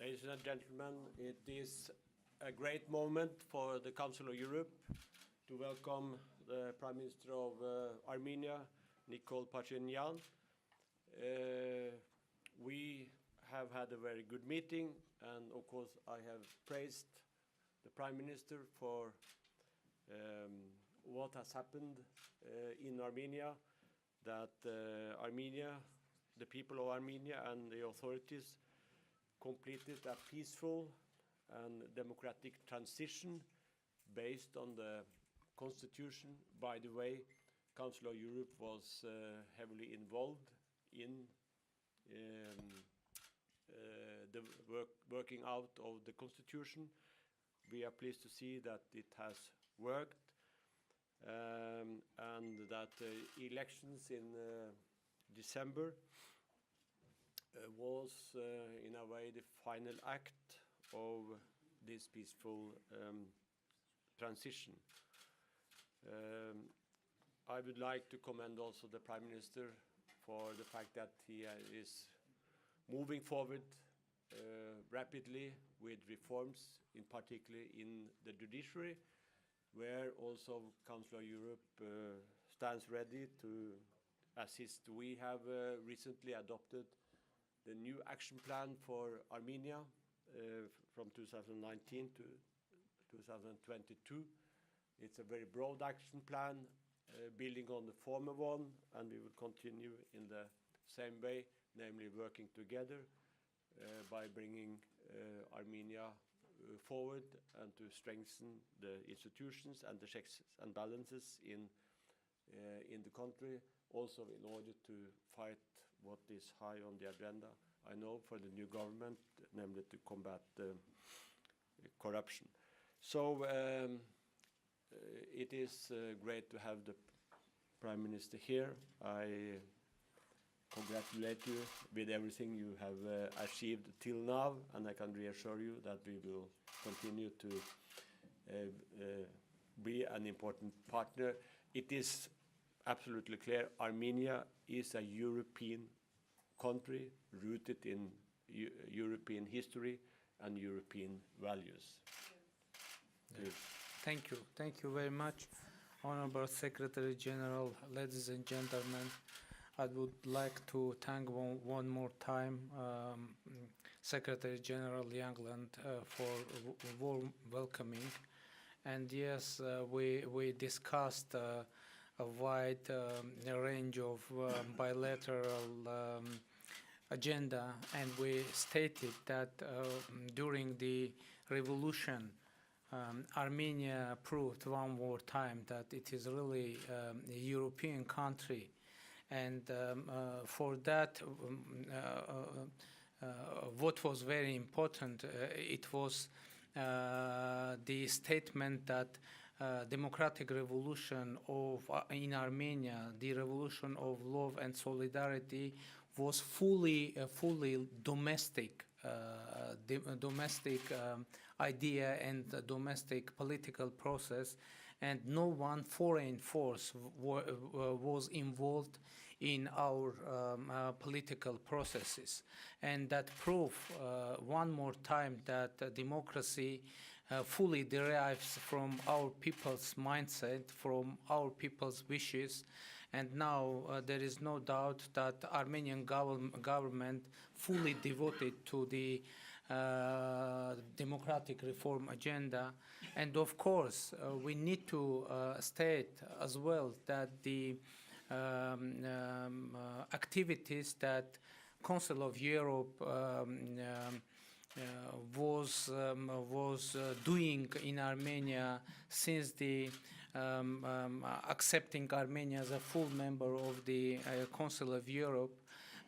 Ladies and gentlemen, it is a great moment for the Council of Europe to welcome the Prime Minister of Armenia, Nikol Phashinyan. We have had a very good meeting, and of course I have praised the Prime Minister for what has happened in Armenia, that Armenia, the people of Armenia and the authorities completed a peaceful and democratic transition based on the constitution. By the way, Council of Europe was heavily involved in the working out of the constitution. We are pleased to see that it has worked, and that elections in December was in a way the final act of this peaceful transition. I would like to commend also the Prime Minister for the fact that he is moving forward rapidly with reforms, in particular in the judiciary, where also Council of Europe stands ready to assist. We have recently adopted the new action plan for Armenia from 2019 to 2022. It's a very broad action plan building on the former one, and we will continue in the same way, namely working together by bringing Armenia forward and to strengthen the institutions and the checks and balances in the country, also in order to fight what is high on the agenda, I know, for the new government, namely to combat corruption. So it is great to have the Prime Minister here. I congratulate you with everything you have achieved till now, and I can reassure you that we will continue to be an important partner. It is absolutely clear Armenia is a European country rooted in European history and European values. Yeah. Thank you. Thank you very much, Honorable Secretary General, ladies and gentlemen. I would like to thank one more time Secretary General Jagland for warm welcoming. And yes, we discussed a wide range of bilateral agenda, and we stated that during the revolution, Armenia proved one more time that it is really a European country. And for that, what was very important, it was the statement that democratic revolution in Armenia, the revolution of love and solidarity, was fully domestic, domestic idea and domestic political process, and no one foreign force was involved in our political processes. And that proved one more time that democracy fully derives from our people's mindset, from our people's wishes. And now there is no doubt that Armenian government fully devoted to the democratic reform agenda. And of course, we need to state as well that the activities that Council of Europe was doing in Armenia since the accepting Armenia as a full member of the Council of Europe,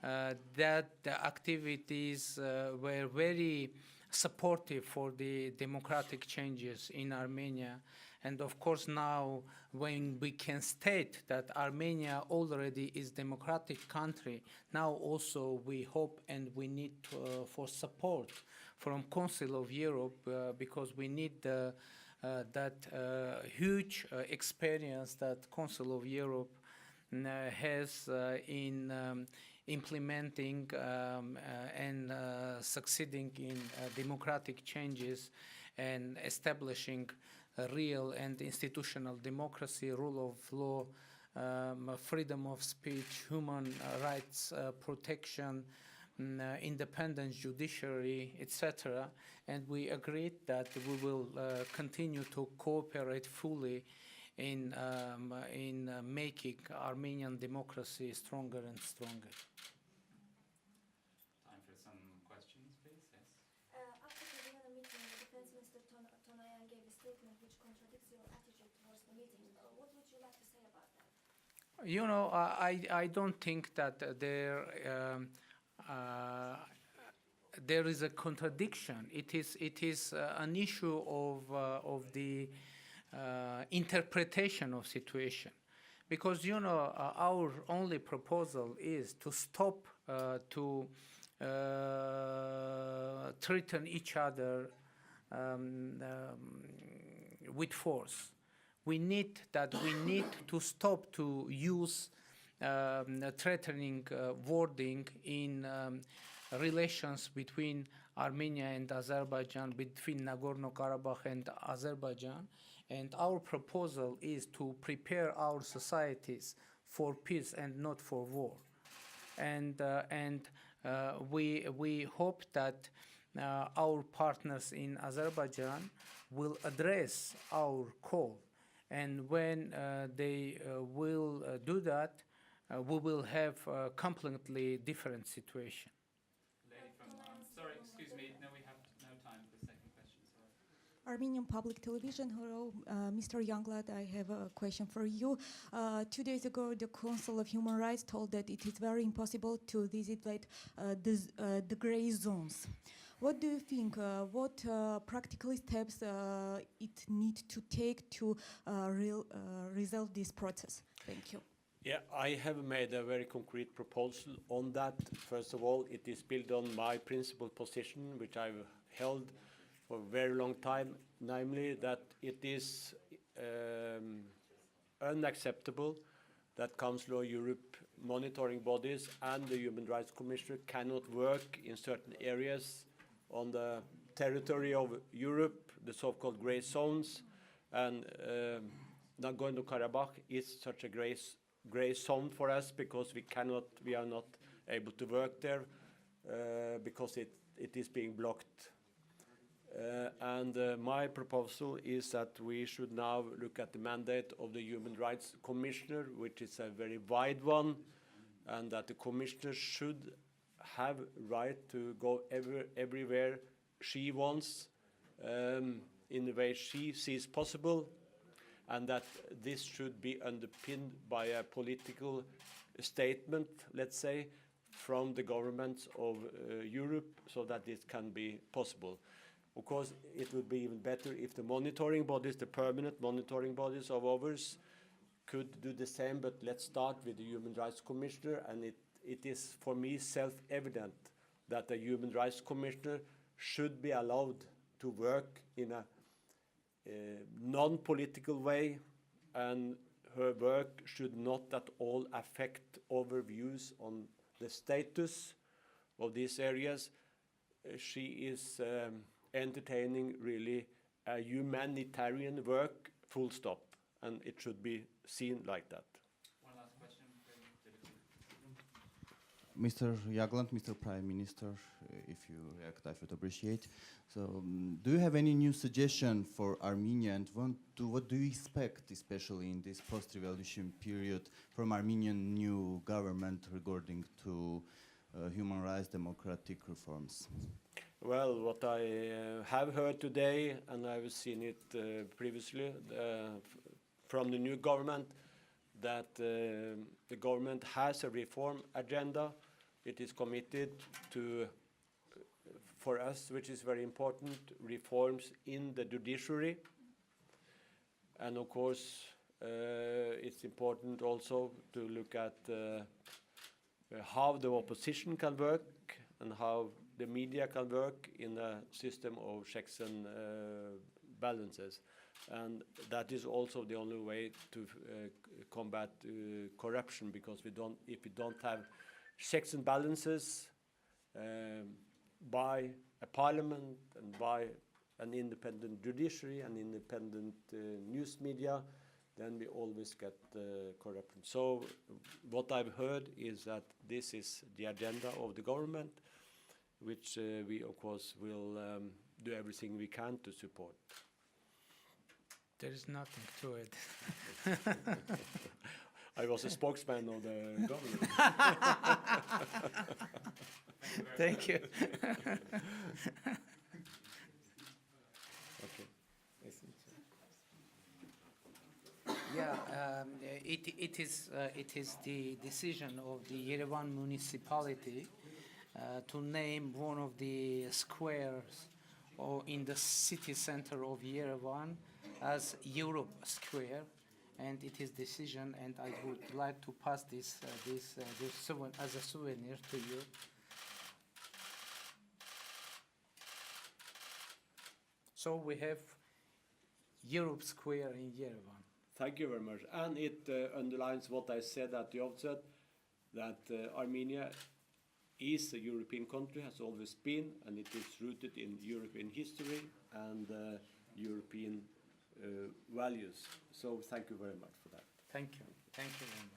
that the activities were very supportive for the democratic changes in Armenia. And of course now, when we can state that Armenia already is a democratic country, now also we hope and we need for support from Council of Europe, because we need that huge experience that Council of Europe has implementing and succeeding in democratic changes and establishing a real and institutional democracy, rule of law, freedom of speech, human rights protection, independent judiciary, etc. And we agreed that we will continue to cooperate fully in making Armenian democracy stronger and stronger. Time for some questions, please. Yes. After the Vienna meeting, Defense Minister Thorbjørn gave a statement which contradicts your attitude towards the meeting. What would you like to say about that? You know, I don't think that there is a contradiction. It is an issue of the interpretation of situation, because you know our only proposal is to stop to threaten each other with force. We need to stop to use threatening wording in relations between Armenia and Azerbaijan, between Nagorno-Karabakh and Azerbaijan. And our proposal is to prepare our societies for peace and not for war. And we hope that our partners in Azerbaijan will address our call. And when they will do that, we will have a completely different situation. Lady from, sorry, excuse me. No, we have no time for the second question. Sorry. Armenian Public Television. Hello, Mr. Jagland, I have a question for you. 2 days ago, the Council of Human Rights told that it is very impossible to visit the gray zones. What do you think? What practical steps it needs to take to resolve this process? Thank you. Yeah, I have made a very concrete proposal on that. First of all, it is built on my principal position, which I've held for a very long time, namely that it is unacceptable that Council of Europe monitoring bodies and the Human Rights Commissioner cannot work in certain areas on the territory of Europe, the so-called grey zones, and Nagorno-Karabakh is such a grey zone for us because we are not able to work there because it is being blocked. My proposal is that we should now look at the mandate of the Human Rights Commissioner, which is a very wide one, and that the Commissioner should have right to go everywhere she wants in the way she sees possible, and that this should be underpinned by a political statement, let's say, from the governments of Europe, so that this can be possible. Of course, it would be even better if the monitoring bodies, the permanent monitoring bodies of ours, could do the same, but let's start with the Human Rights Commissioner, and it is for me self-evident that the Human Rights Commissioner should be allowed to work in a non-political way, and her work should not at all affect our views on the status of these areas. She is entertaining really a humanitarian work, full stop, and it should be seen like that. One last question. Mr. Jagland, Mr. Prime Minister, if you react, I would appreciate. So, do you have any new suggestion for Armenia, and what do you expect, especially in this post-revolution period, from Armenian new government regarding to human rights, democratic reforms? Well, what I have heard today, and I've seen it previously from the new government, that the government has a reform agenda. It is committed to, for us, which is very important, reforms in the judiciary. And of course, it's important also to look at how the opposition can work and how the media can work in a system of checks and balances. And that is also the only way to combat corruption, because if we don't have checks and balances by a parliament and by an independent judiciary and independent news media, then we always get corruption. So what I've heard is that this is the agenda of the government, which we of course will do everything we can to support. There is nothing to it. I was a spokesman of the government. Thank you. Okay. Yeah, it is the decision of the Yerevan municipality to name one of the squares in the city center of Yerevan as Europe Square, and it is decision, and I would like to pass this as a souvenir to you. So we have Europe Square in Yerevan. Thank you very much. And it underlines what I said at the outset, that Armenia is a European country, has always been, and it is rooted in European history and European values. So thank you very much for that. Thank you. Thank you very much.